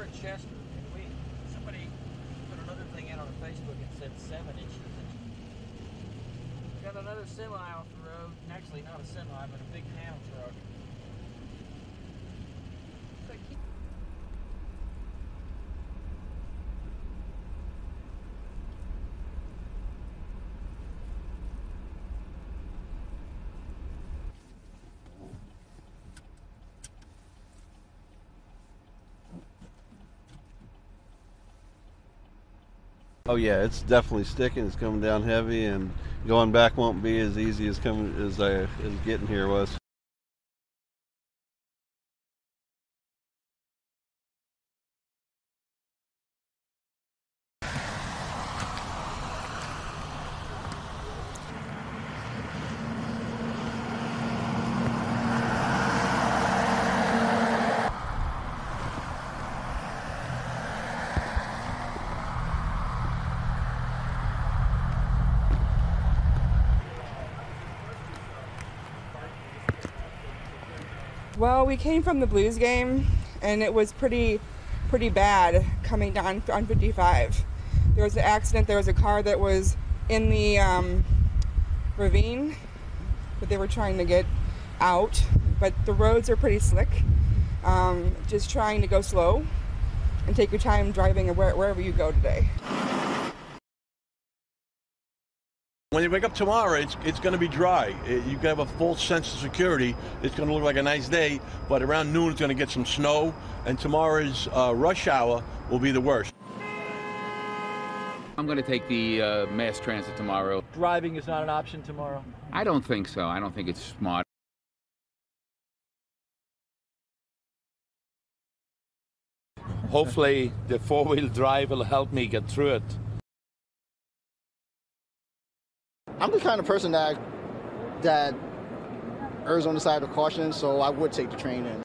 in Chester, and somebody put another thing out on Facebook and said 7 inches. Got another semi off the road. Actually, not a semi, but a big pound truck. Oh yeah, it's definitely sticking. It's coming down heavy, and going back won't be as easy as getting here was. Well, we came from the Blues game, and it was pretty bad coming down on 55. There was an accident. There was a car that was in the ravine that they were trying to get out, but the roads are pretty slick. Just trying to go slow and take your time driving wherever you go today. When you wake up tomorrow, it's going to be dry. You can have a false sense of security. It's going to look like a nice day, but around noon it's going to get some snow, and tomorrow's rush hour will be the worst. I'm going to take the mass transit tomorrow. Driving is not an option tomorrow? I don't think so. I don't think it's smart. Hopefully the four-wheel drive will help me get through it. I'm the kind of person that errs on the side of caution, so I would take the train in.